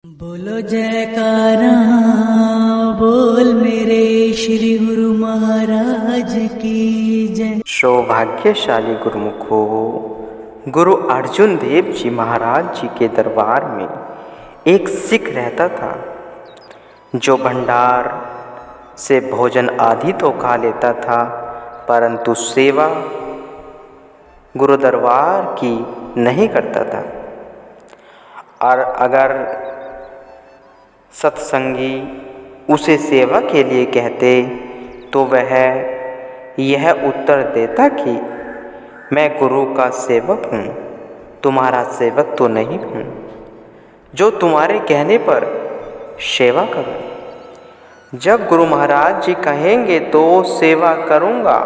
बोलो जयकारा बोल मेरे श्री गुरु महाराज की जय। सौभाग्यशाली गुरुमुखो, गुरु अर्जुन देव जी महाराज जी के दरबार में एक सिख रहता था जो भंडार से भोजन आदि तो खा लेता था, परंतु सेवा गुरु दरबार की नहीं करता था। और अगर सत्संगी उसे सेवा के लिए कहते तो वह यह उत्तर देता कि मैं गुरु का सेवक हूँ, तुम्हारा सेवक तो नहीं हूँ जो तुम्हारे कहने पर सेवा करूँ। जब गुरु महाराज जी कहेंगे तो सेवा करूँगा।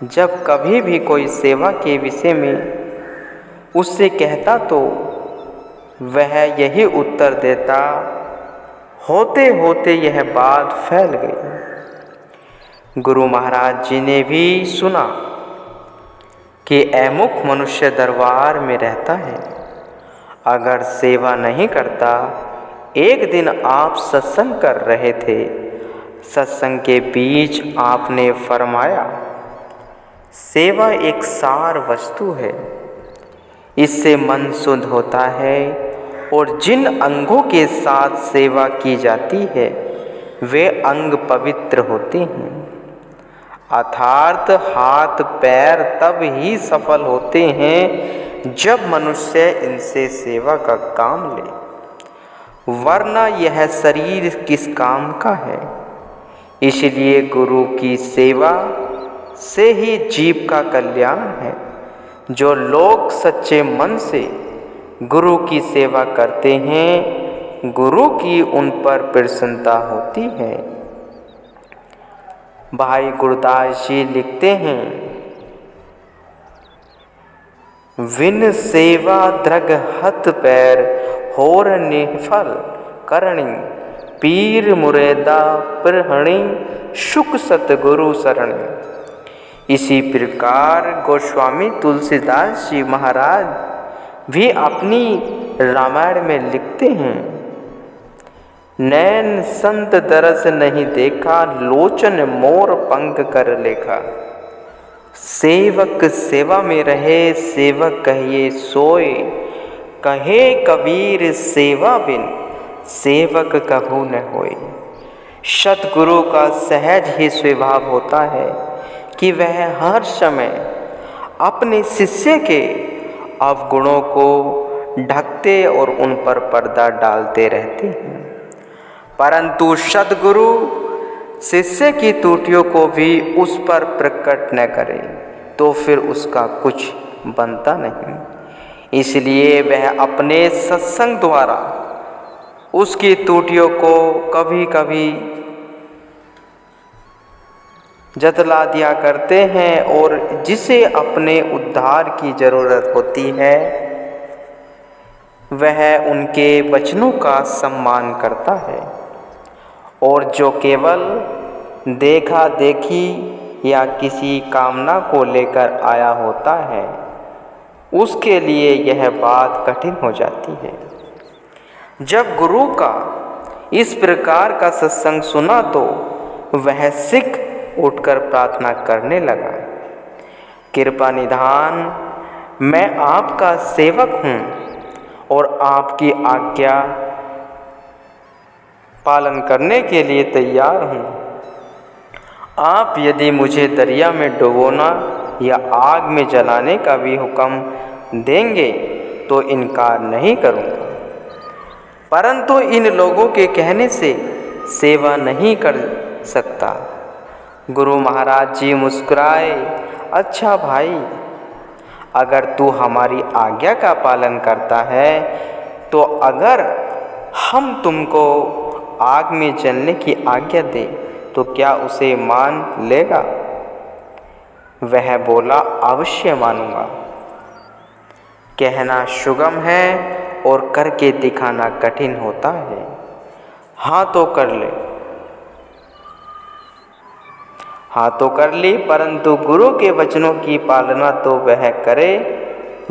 जब कभी भी कोई सेवा के विषय में उससे कहता तो वह यही उत्तर देता। होते होते यह बात फैल गई। गुरु महाराज जी ने भी सुना कि अमुक मनुष्य दरबार में रहता है, अगर सेवा नहीं करता। एक दिन आप सत्संग कर रहे थे, सत्संग के बीच आपने फरमाया, सेवा एक सार वस्तु है, इससे मन शुद्ध होता है और जिन अंगों के साथ सेवा की जाती है वे अंग पवित्र होते हैं। अर्थात हाथ पैर तब ही सफल होते हैं जब मनुष्य इनसे सेवा का काम ले, वरना यह शरीर किस काम का है। इसलिए गुरु की सेवा से ही जीव का कल्याण है। जो लोग सच्चे मन से गुरु की सेवा करते हैं, गुरु की उन पर प्रसन्नता होती है। भाई गुरदास जी लिखते हैं, विन सेवा द्रग हथ पैर होर निफल करणी, पीर मुरेदा प्रहणी सुख सतगुरु सरणी। इसी प्रकार गोस्वामी तुलसीदास जी महाराज भी अपनी रामायण में लिखते हैं, नैन संत दरस नहीं देखा, लोचन मोर पंख कर लेखा। सेवक सेवा में रहे, सेवक कहिए सोए, कहे कबीर सेवा बिन सेवक कभू न होए। सतगुरु का सहज ही स्वभाव होता है कि वह हर समय अपने शिष्य के अवगुणों को ढकते और उन पर पर्दा डालते रहते हैं, परंतु सद्गुरु शिष्य की त्रुटियों को भी उस पर प्रकट न करे तो फिर उसका कुछ बनता नहीं। इसलिए वह अपने सत्संग द्वारा उसकी त्रुटियों को कभी कभी जतला दिया करते हैं और जिसे अपने उद्धार की ज़रूरत होती है वह उनके वचनों का सम्मान करता है। और जो केवल देखा देखी या किसी कामना को लेकर आया होता है उसके लिए यह बात कठिन हो जाती है। जब गुरु का इस प्रकार का सत्संग सुना तो वह सिख उठकर प्रार्थना करने लगा, कृपा निधान, मैं आपका सेवक हूँ और आपकी आज्ञा पालन करने के लिए तैयार हूँ। आप यदि मुझे दरिया में डुबोना या आग में जलाने का भी हुक्म देंगे तो इनकार नहीं करूँगा, परंतु इन लोगों के कहने से सेवा नहीं कर सकता। गुरु महाराज जी मुस्कुराए, अच्छा भाई, अगर तू हमारी आज्ञा का पालन करता है तो अगर हम तुमको आग में जलने की आज्ञा दें तो क्या उसे मान लेगा? वह बोला, अवश्य मानूंगा। कहना सुगम है और करके दिखाना कठिन होता है। हाँ तो कर ले। हाँ तो कर ली, परंतु गुरु के वचनों की पालना तो वह करे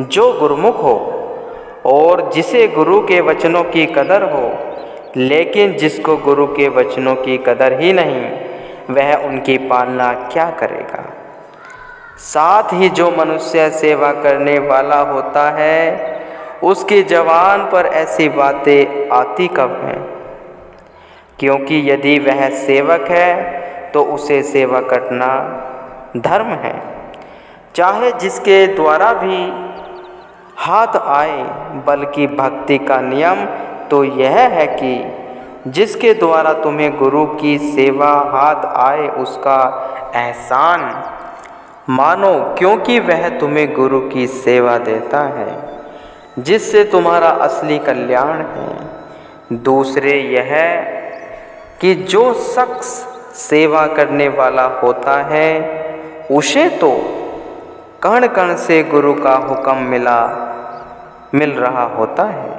जो गुरुमुख हो और जिसे गुरु के वचनों की कदर हो, लेकिन जिसको गुरु के वचनों की कदर ही नहीं, वह उनकी पालना क्या करेगा। साथ ही जो मनुष्य सेवा करने वाला होता है, उसकी ज़बान पर ऐसी बातें आती कब हैं? क्योंकि यदि वह सेवक है तो उसे सेवा करना धर्म है। चाहे जिसके द्वारा भी हाथ आए, बल्कि भक्ति का नियम तो यह है कि जिसके द्वारा तुम्हें गुरु की सेवा हाथ आए उसका एहसान मानो, क्योंकि वह तुम्हें गुरु की सेवा देता है, जिससे तुम्हारा असली कल्याण है। दूसरे यह कि जो शख्स सेवा करने वाला होता है, उसे तो कण कण से गुरु का हुक्म मिल रहा होता है।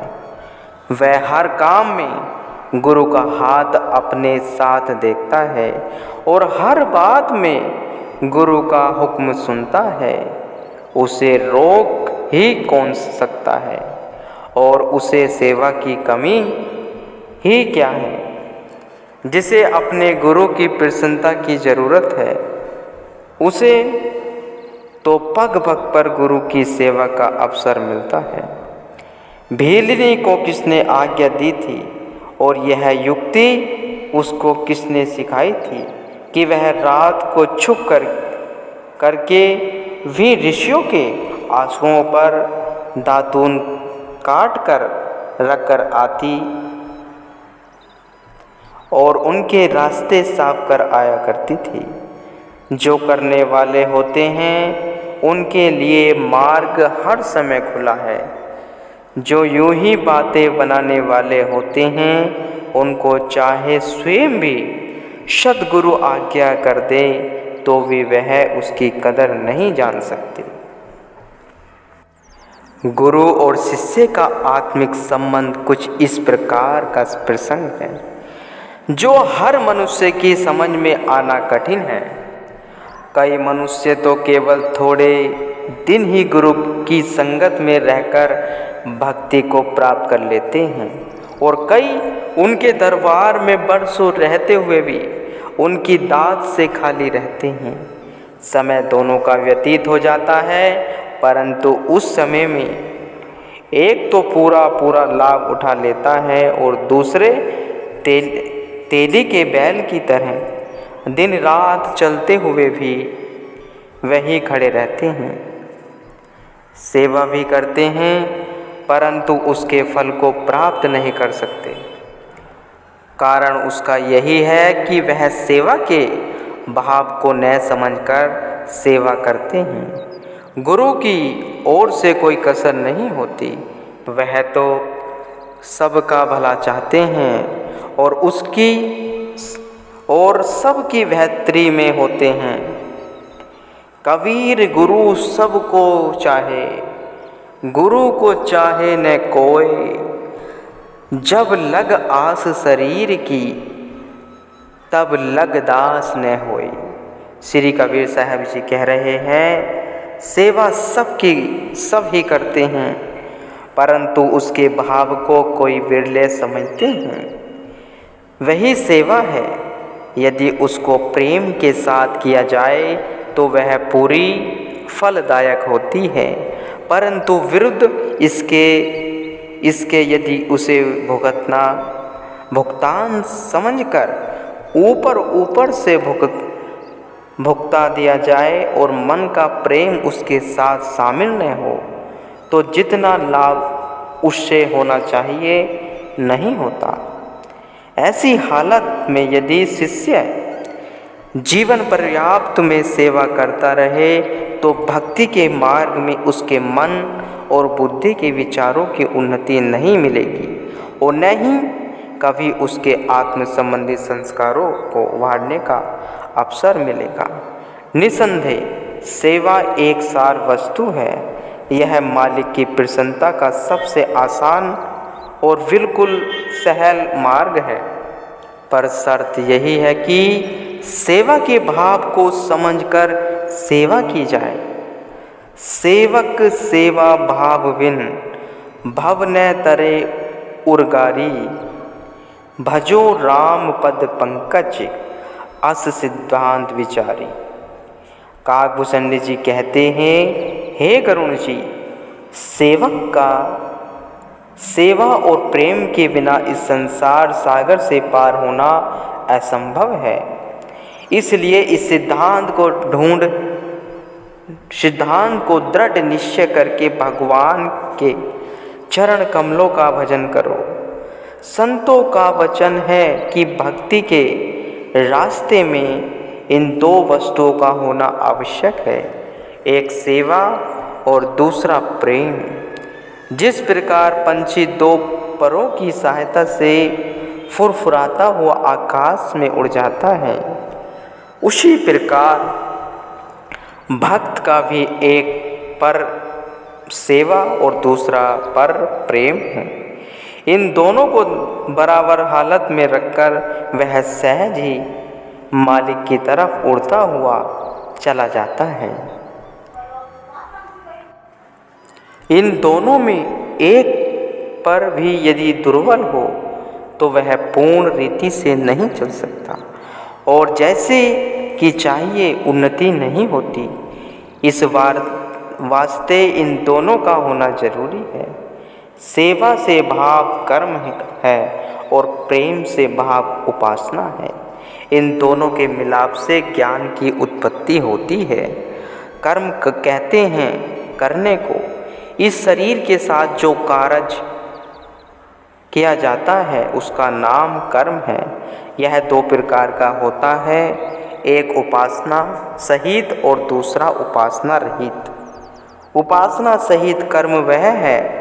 वह हर काम में गुरु का हाथ अपने साथ देखता है और हर बात में गुरु का हुक्म सुनता है। उसे रोक ही कौन सकता है, और उसे सेवा की कमी ही क्या है। जिसे अपने गुरु की प्रसन्नता की ज़रूरत है, उसे तो पग पग पर गुरु की सेवा का अवसर मिलता है। भीलनी को किसने आज्ञा दी थी, और यह युक्ति उसको किसने सिखाई थी कि वह रात को छुप करके भी ऋषियों के आंसुओं पर दातून काट कर रख कर आती और उनके रास्ते साफ कर आया करती थी। जो करने वाले होते हैं उनके लिए मार्ग हर समय खुला है। जो यूं ही बातें बनाने वाले होते हैं, उनको चाहे स्वयं भी सद्गुरु आज्ञा कर दे तो भी वह उसकी कदर नहीं जान सकते। गुरु और शिष्य का आत्मिक संबंध कुछ इस प्रकार का प्रसंग है, जो हर मनुष्य की समझ में आना कठिन है। कई मनुष्य तो केवल थोड़े दिन ही गुरु की संगत में रहकर भक्ति को प्राप्त कर लेते हैं, और कई उनके दरबार में बरसों रहते हुए भी उनकी दात से खाली रहते हैं। समय दोनों का व्यतीत हो जाता है, परंतु उस समय में एक तो पूरा लाभ उठा लेता है और दूसरे तेली के बैल की तरह दिन रात चलते हुए भी वही खड़े रहते हैं। सेवा भी करते हैं, परंतु उसके फल को प्राप्त नहीं कर सकते। कारण उसका यही है कि वह सेवा के भाव को न समझकर सेवा करते हैं। गुरु की ओर से कोई कसर नहीं होती, वह तो सबका भला चाहते हैं और सबकी बेहतरी में होते हैं। कबीर गुरु सबको चाहे, गुरु को चाहे न कोई। जब लग आस शरीर की, तब लग दास न होई। श्री कबीर साहब जी कह रहे हैं, सेवा सब ही करते हैं, परंतु उसके भाव को कोई विरले समझते हैं। वही सेवा है। यदि उसको प्रेम के साथ किया जाए तो वह पूरी फलदायक होती है, परंतु विरुद्ध इसके यदि उसे भुगतान समझकर ऊपर से भुगता दिया जाए और मन का प्रेम उसके साथ शामिल न हो, तो जितना लाभ उससे होना चाहिए नहीं होता। ऐसी हालत में यदि शिष्य जीवन पर्याप्त में सेवा करता रहे तो भक्ति के मार्ग में उसके मन और बुद्धि के विचारों की उन्नति नहीं मिलेगी और न ही कभी उसके आत्म संबंधी संस्कारों को उभारने का अवसर मिलेगा। निसंदेह सेवा एक सार वस्तु है। यह मालिक की प्रसन्नता का सबसे आसान और बिल्कुल सहल मार्ग है, पर शर्त यही है कि सेवा के भाव को समझकर सेवा की जाए। सेवक सेवा भाव बिन भव न तरे उर्गारी, भजो राम पद पंकज, अस सिद्धांत विचारी। काकभूषण जी कहते हैं, हे गरुण जी, सेवक का सेवा और प्रेम के बिना इस संसार सागर से पार होना असंभव है। इसलिए इस सिद्धांत को दृढ़ निश्चय करके भगवान के चरण कमलों का भजन करो। संतों का वचन है कि भक्ति के रास्ते में इन दो वस्तुओं का होना आवश्यक है, एक सेवा और दूसरा प्रेम। जिस प्रकार पंछी दो परों की सहायता से फुरफुराता हुआ आकाश में उड़ जाता है, उसी प्रकार भक्त का भी एक पर सेवा और दूसरा पर प्रेम है। इन दोनों को बराबर हालत में रखकर वह सहज ही मालिक की तरफ उड़ता हुआ चला जाता है। इन दोनों में एक पर भी यदि दुर्बल हो तो वह पूर्ण रीति से नहीं चल सकता और जैसे कि चाहिए उन्नति नहीं होती। इस वास्ते इन दोनों का होना जरूरी है। सेवा से भाव कर्म है और प्रेम से भाव उपासना है। इन दोनों के मिलाप से ज्ञान की उत्पत्ति होती है। कर्म कहते हैं करने को। इस शरीर के साथ जो कार्य किया जाता है उसका नाम कर्म है। यह दो प्रकार का होता है, एक उपासना सहित और दूसरा उपासना रहित। उपासना सहित कर्म वह है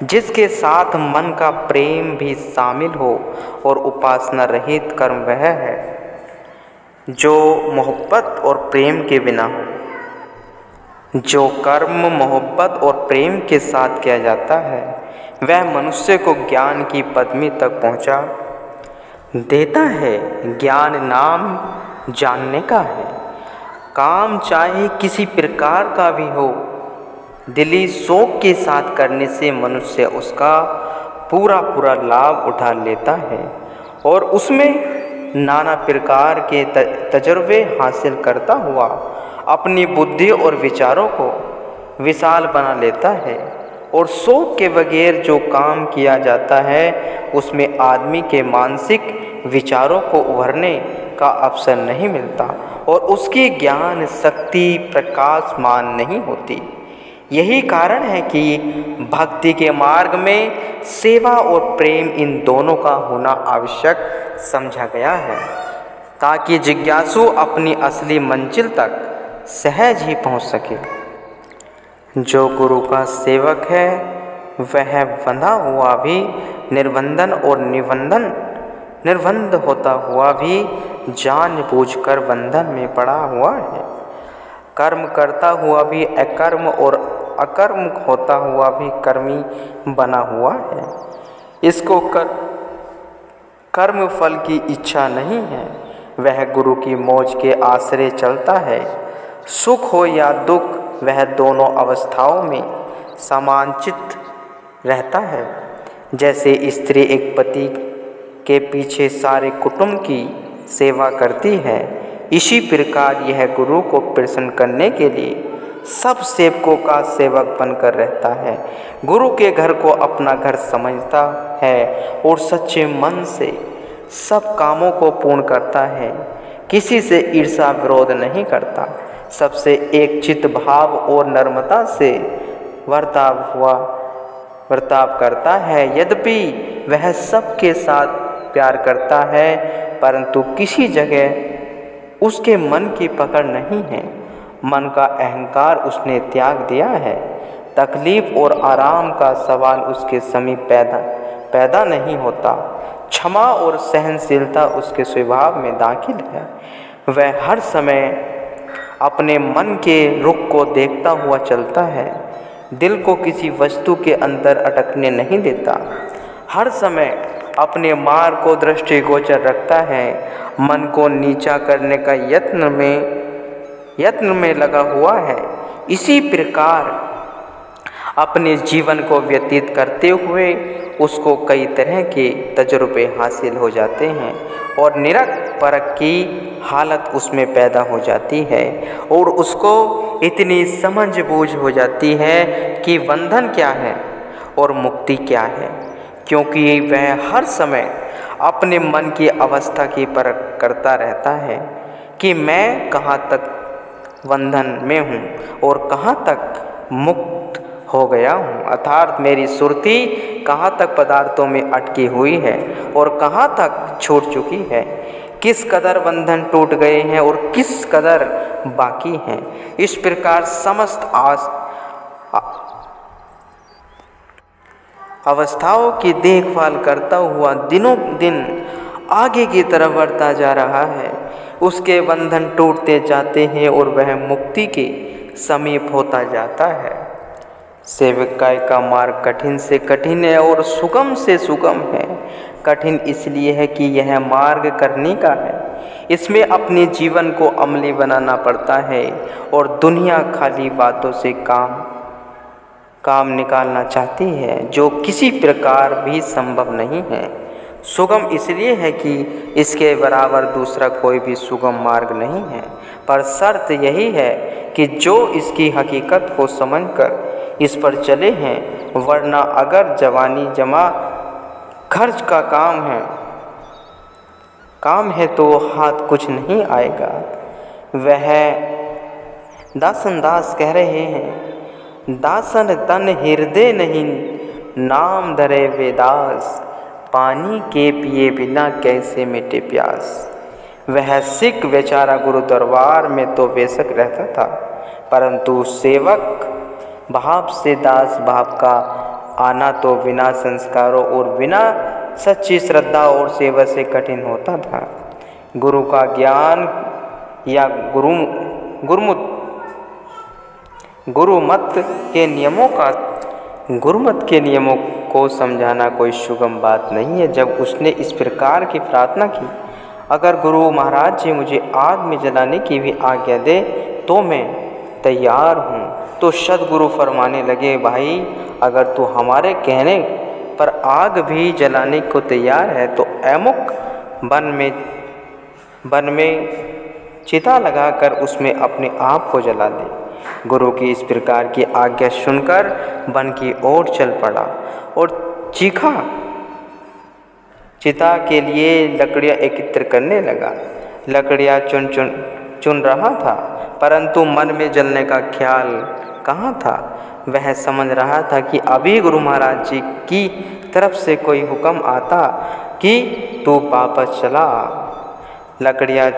जिसके साथ मन का प्रेम भी शामिल हो और उपासना रहित कर्म वह है जो मोहब्बत और प्रेम के बिना हो। जो कर्म मोहब्बत और प्रेम के साथ किया जाता है वह मनुष्य को ज्ञान की पदवी तक पहुंचा देता है। ज्ञान नाम जानने का है। काम चाहे किसी प्रकार का भी हो, दिली शौक के साथ करने से मनुष्य उसका पूरा लाभ उठा लेता है और उसमें नाना प्रकार के तजुर्बे हासिल करता हुआ अपनी बुद्धि और विचारों को विशाल बना लेता है। और शौक के बगैर जो काम किया जाता है उसमें आदमी के मानसिक विचारों को उभरने का अवसर नहीं मिलता और उसकी ज्ञान शक्ति प्रकाशमान नहीं होती। यही कारण है कि भक्ति के मार्ग में सेवा और प्रेम इन दोनों का होना आवश्यक समझा गया है ताकि जिज्ञासु अपनी असली मंजिल तक सहज ही पहुंच सके। जो गुरु का सेवक है वह बंधा हुआ भी निर्बंधन और निर्बंध होता हुआ भी जानबूझकर बंधन में पड़ा हुआ है। कर्म करता हुआ भी अकर्म और अकर्म होता हुआ भी कर्मी बना हुआ है। इसको कर्म फल की इच्छा नहीं है। वह गुरु की मौज के आश्रय चलता है। सुख हो या दुख वह दोनों अवस्थाओं में समांचित रहता है। जैसे स्त्री एक पति के पीछे सारे कुटुंब की सेवा करती है, इसी प्रकार यह गुरु को प्रसन्न करने के लिए सब सेवकों का सेवक बनकर रहता है। गुरु के घर को अपना घर समझता है और सच्चे मन से सब कामों को पूर्ण करता है। किसी से ईर्ष्या विरोध नहीं करता, सबसे एक चित्त भाव और नम्रता से बर्ताव करता है। यद्यपि वह सबके साथ प्यार करता है परंतु किसी जगह उसके मन की पकड़ नहीं है। मन का अहंकार उसने त्याग दिया है। तकलीफ और आराम का सवाल उसके समीप पैदा नहीं होता। क्षमा और सहनशीलता उसके स्वभाव में दाखिल है। वह हर समय अपने मन के रुख को देखता हुआ चलता है। दिल को किसी वस्तु के अंदर अटकने नहीं देता। हर समय अपने मार्ग को दृष्टिगोचर रखता है। मन को नीचा करने का यत्न में लगा हुआ है। इसी प्रकार अपने जीवन को व्यतीत करते हुए उसको कई तरह के तजुर्बे हासिल हो जाते हैं और निरख परख की हालत उसमें पैदा हो जाती है और उसको इतनी समझ बूझ हो जाती है कि बंधन क्या है और मुक्ति क्या है, क्योंकि वह हर समय अपने मन की अवस्था की परख करता रहता है कि मैं कहाँ तक बंधन में हूँ और कहाँ तक मुक्त हो गया हूँ, अर्थात मेरी सुरती कहाँ तक पदार्थों में अटकी हुई है और कहाँ तक छूट चुकी है, किस कदर बंधन टूट गए हैं और किस कदर बाकी हैं। इस प्रकार समस्त अवस्थाओं की देखभाल करता हुआ दिनों दिन आगे की तरफ बढ़ता जा रहा है। उसके बंधन टूटते जाते हैं और वह मुक्ति के समीप होता जाता है। सेवकाई का मार्ग कठिन से कठिन है और सुगम से सुगम है। कठिन इसलिए है कि यह मार्ग करने का है, इसमें अपने जीवन को अमली बनाना पड़ता है और दुनिया खाली बातों से काम निकालना चाहती है, जो किसी प्रकार भी संभव नहीं है। सुगम इसलिए है कि इसके बराबर दूसरा कोई भी सुगम मार्ग नहीं है, पर शर्त यही है कि जो इसकी हकीकत को समझकर इस पर चले हैं, वरना अगर जवानी जमा खर्च का काम है तो हाथ कुछ नहीं आएगा। वह दासन दास कह रहे हैं, दासन तन हृदय नहीं नाम धरे वेदास, पानी के पिए बिना कैसे मिटे प्यास। वह सिख बेचारा गुरु दरबार में तो बेशक रहता था, परंतु सेवक भाव से दास भाव का आना तो बिना संस्कारों और बिना सच्ची श्रद्धा और सेवा से कठिन होता था। गुरु का ज्ञान या गुरुमत के नियमों को समझाना कोई सुगम बात नहीं है। जब उसने इस प्रकार की प्रार्थना की, अगर गुरु महाराज जी मुझे आग में जलाने की भी आज्ञा दे तो मैं तैयार हूँ, तो सद्गुरु फरमाने लगे, भाई अगर तू हमारे कहने पर आग भी जलाने को तैयार है तो ऐमुक वन में चिता लगाकर उसमें अपने आप को जला दे। गुरु की इस प्रकार की आज्ञा सुनकर वन की ओर चल पड़ा और चीखा चिता के लिए लकड़ियाँ एकत्र करने लगा। लकड़ियाँ चुन रहा था, परंतु मन में जलने का ख्याल कहाँ था। वह समझ रहा था कि अभी गुरु महाराज जी की तरफ से कोई हुक्म आता कि तू वापस चला। लकड़ियाँ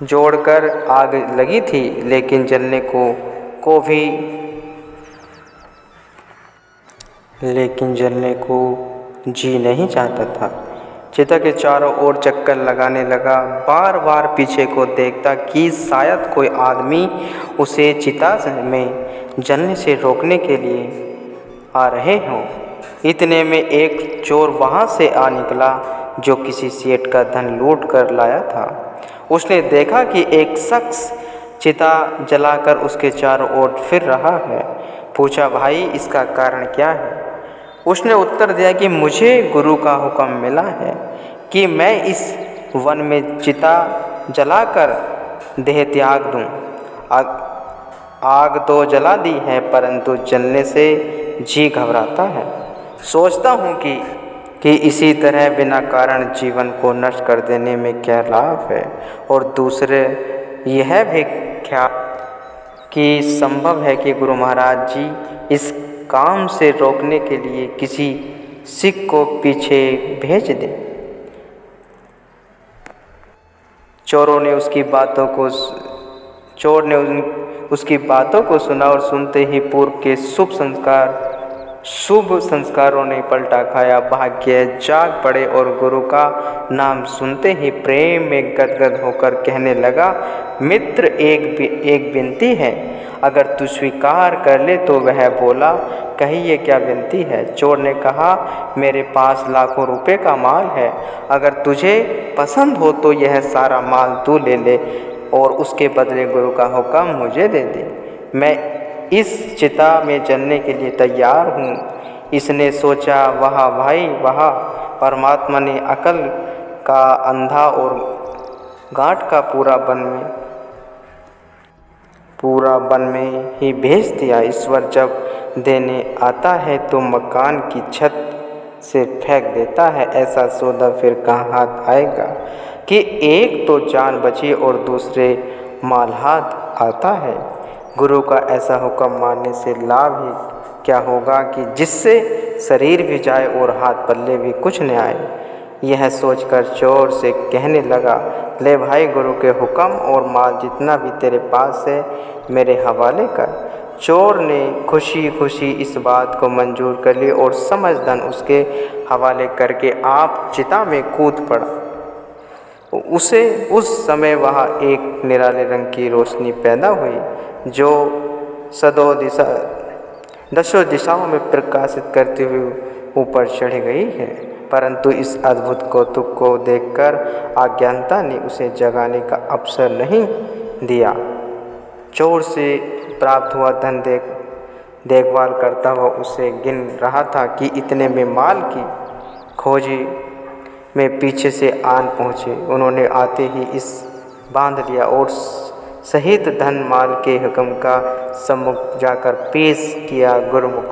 जोड़कर आग लगी थी, लेकिन जलने को जी नहीं चाहता था। चिता के चारों ओर चक्कर लगाने लगा, बार बार पीछे को देखता कि शायद कोई आदमी उसे चिता में जलने से रोकने के लिए आ रहे हों। इतने में एक चोर वहाँ से आ निकला जो किसी सेठ का धन लूट कर लाया था। उसने देखा कि एक शख्स चिता जलाकर उसके चारों ओर फिर रहा है। पूछा, भाई इसका कारण क्या है? उसने उत्तर दिया कि मुझे गुरु का हुक्म मिला है कि मैं इस वन में चिता जलाकर देह त्याग दूं। आग तो जला दी है, परंतु जलने से जी घबराता है। सोचता हूँ कि इसी तरह बिना कारण जीवन को नष्ट कर देने में क्या लाभ है, और दूसरे यह भी ख्याल कि संभव है कि गुरु महाराज जी इस काम से रोकने के लिए किसी सिख को पीछे भेज दें। चोर ने उसकी बातों को सुना और सुनते ही पूर्व के शुभ संस्कारों ने पलटा खाया। भाग्य जाग पड़े और गुरु का नाम सुनते ही प्रेम में गदगद होकर कहने लगा, मित्र एक विनती है, अगर तू स्वीकार कर ले तो। वह बोला, कहिए क्या विनती है? चोर ने कहा, मेरे पास लाखों रुपए का माल है, अगर तुझे पसंद हो तो यह सारा माल तू ले ले और उसके बदले गुरु का हुक्म मुझे दे दे। मैं इस चिता में जलने के लिए तैयार हूँ। इसने सोचा, वाह भाई वाह, परमात्मा ने अकल का अंधा और गांठ का पूरा बन में ही भेज दिया। ईश्वर जब देने आता है तो मकान की छत से फेंक देता है। ऐसा सौदा फिर कहाँ हाथ आएगा कि एक तो जान बची और दूसरे माल हाथ आता है। गुरु का ऐसा हुक्म मानने से लाभ ही क्या होगा कि जिससे शरीर भी जाए और हाथ पल्ले भी कुछ न आए। यह सोचकर चोर से कहने लगा, ले भाई, गुरु के हुक्म और माल जितना भी तेरे पास है मेरे हवाले कर। चोर ने खुशी खुशी इस बात को मंजूर कर ली और समझ धन उसके हवाले करके आप चिता में कूद पड़ा। उसे उस समय वहाँ एक निराले रंग की रोशनी पैदा हुई जो दसों दिशाओं में प्रकाशित करते हुए ऊपर चढ़ गई है। परंतु इस अद्भुत कौतुक को देखकर अज्ञानता ने उसे जगाने का अवसर नहीं दिया। चोर से प्राप्त हुआ धन देखभाल करता हुआ उसे गिन रहा था कि इतने में माल की खोजी में पीछे से आन पहुँचे। उन्होंने आते ही इस बांध लिया और सहित धन माल के हुक्म का सम्मुख जाकर पेश किया। गुरुमुख